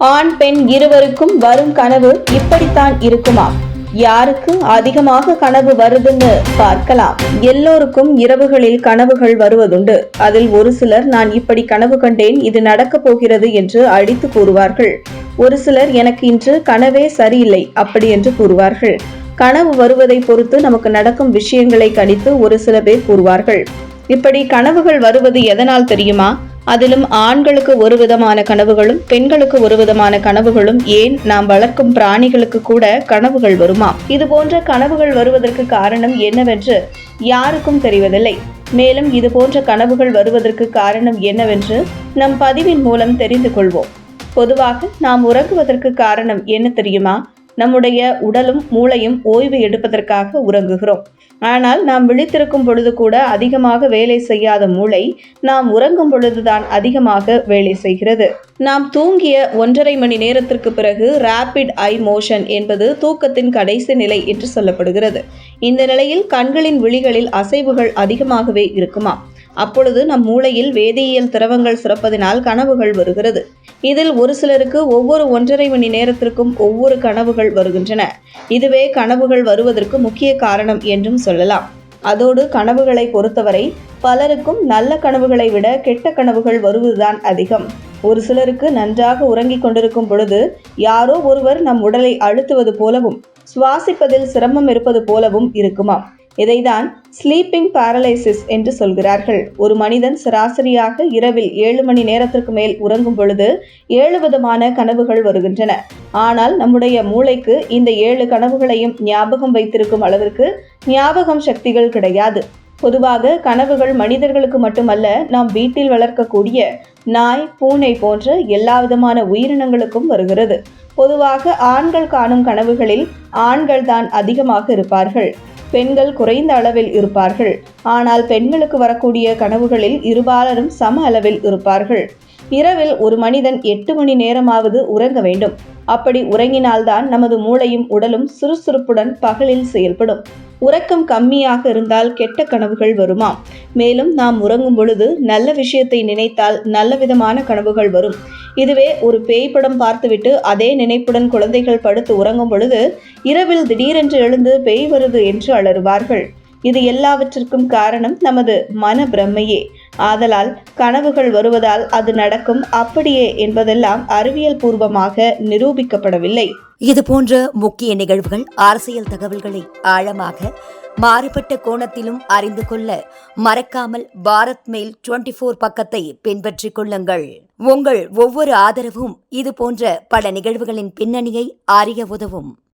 ஆண் பெண் இருவருக்கும் வரும் கனவு இப்படித்தான் இருக்குமா? யாருக்கு அதிகமாக கனவு வருதுன்னு பார்க்கலாம். எல்லோருக்கும் இரவுகளில் கனவுகள் வருவதுண்டு. அதில் ஒரு சிலர் நான் இப்படி கனவு கண்டேன், இது நடக்கப் போகிறது என்று அடித்து கூறுவார்கள். ஒரு சிலர் எனக்கு இன்று கனவே சரியில்லை அப்படி என்று கூறுவார்கள். கனவு வருவதை பொறுத்து நமக்கு நடக்கும் விஷயங்களை கணித்து ஒரு சில பேர் கூறுவார்கள். இப்படி கனவுகள் வருவது எதனால் தெரியுமா? அதிலும் ஆண்களுக்கு ஒரு விதமான கனவுகளும் பெண்களுக்கு ஒரு விதமான கனவுகளும், ஏன் நாம் வளர்க்கும் பிராணிகளுக்கு கூட கனவுகள் வருமா? இது போன்ற கனவுகள் வருவதற்கு காரணம் என்னவென்று யாருக்கும் தெரிவதில்லை. மேலும் இது போன்ற கனவுகள் வருவதற்கு காரணம் என்னவென்று நம் பதிவின் மூலம் தெரிந்து கொள்வோம். பொதுவாக நாம் உறங்குவதற்கு காரணம் என்ன தெரியுமா? நம்முடைய உடலும் மூளையும் ஓய்வு எடுப்பதற்காக உறங்குகிறோம். ஆனால் நாம் விழித்திருக்கும் பொழுது கூட அதிகமாக வேலை செய்யாத மூளை நாம் உறங்கும் பொழுதுதான் அதிகமாக வேலை செய்கிறது. நாம் தூங்கிய 1.5 மணி நேரத்திற்கு பிறகு ரேபிட் ஐ மோஷன் என்பது தூக்கத்தின் கடைசி நிலை என்று சொல்லப்படுகிறது. இந்த நிலையில் கண்களின் விழிகளில் அசைவுகள் அதிகமாகவே இருக்குமா? அப்பொழுது நம் மூளையில் வேதியியல் திரவங்கள் சுரப்பதினால் கனவுகள் வருகிறது. இதில் ஒரு சிலருக்கு ஒவ்வொரு 1.5 மணி நேரத்திற்கும் ஒவ்வொரு கனவுகள் வருகின்றன. இதுவே கனவுகள் வருவதற்கு முக்கிய காரணம் என்றும் சொல்லலாம். அதோடு கனவுகளை பொறுத்தவரை பலருக்கும் நல்ல கனவுகளை விட கெட்ட கனவுகள் வருவதுதான் அதிகம். ஒரு சிலருக்கு நன்றாக உறங்கிக் கொண்டிருக்கும் பொழுது யாரோ ஒருவர் நம் உடலை அழுத்துவது போலவும் சுவாசிப்பதில் சிரமம் இருப்பது போலவும் இருக்குமாம். இதைதான் ஸ்லீப்பிங் பாரலைசிஸ் என்று சொல்கிறார்கள். ஒரு மனிதன் சராசரியாக இரவில் 7 மணி நேரத்திற்கு மேல் உறங்கும் பொழுது 7 விதமான கனவுகள் வருகின்றன. ஆனால் நம்முடைய மூளைக்கு இந்த 7 கனவுகளையும் ஞாபகம் வைத்திருக்கும் அளவிற்கு ஞாபகம் சக்திகள் கிடையாது. பொதுவாக கனவுகள் மனிதர்களுக்கு மட்டுமல்ல, நாம் வீட்டில் வளர்க்கக்கூடிய நாய், பூனை போன்ற எல்லா விதமான உயிரினங்களுக்கும் வருகிறது. பொதுவாக ஆண்கள் காணும் கனவுகளில் ஆண்கள் தான் அதிகமாக இருப்பார்கள். பெண்கள் குறைந்த அளவில் இருப்பார்கள். ஆனால் பெண்களுக்கு வரக்கூடிய கனவுகளில் இருபாலரும் சம அளவில் இருப்பார்கள். இரவில் ஒரு மனிதன் 8 மணி நேரமாவது உறங்க வேண்டும். அப்படி உறங்கினால்தான் நமது மூளையும் உடலும் சுறுசுறுப்புடன் பகலில் செயல்படும். உறக்கம் கம்மியாக இருந்தால் கெட்ட கனவுகள் வருமாம். மேலும் நாம் உறங்கும் பொழுது நல்ல விஷயத்தை நினைத்தால் நல்ல விதமான கனவுகள் வரும். இதுவே ஒரு பேய் படம் பார்த்துவிட்டு அதே நினைப்புடன் குழந்தைகள் படுத்து உறங்கும் பொழுது இரவில் திடீரென்று எழுந்து பேய் வருது என்று அலறுவார்கள். இது எல்லாவற்றிற்கும் காரணம் நமது மன பிரம்மையே. ஆதலால் கனவுகள் வருவதால் அது நடக்கும் அப்படியே என்பதெல்லாம் அறிவியல் பூர்வமாக நிரூபிக்கப்படவில்லை. இது போன்ற முக்கிய நிகழ்வுகள், அரசியல் தகவல்களை ஆழமாக மாறுபட்ட கோணத்திலும் அறிந்து கொள்ள மறக்காமல் பாரத் மெயில் 24 பக்கத்தை பின்பற்றிக் கொள்ளுங்கள். உங்கள் ஒவ்வொரு ஆதரவும் இது போன்ற பல நிகழ்வுகளின் பின்னணியை அறிய உதவும்.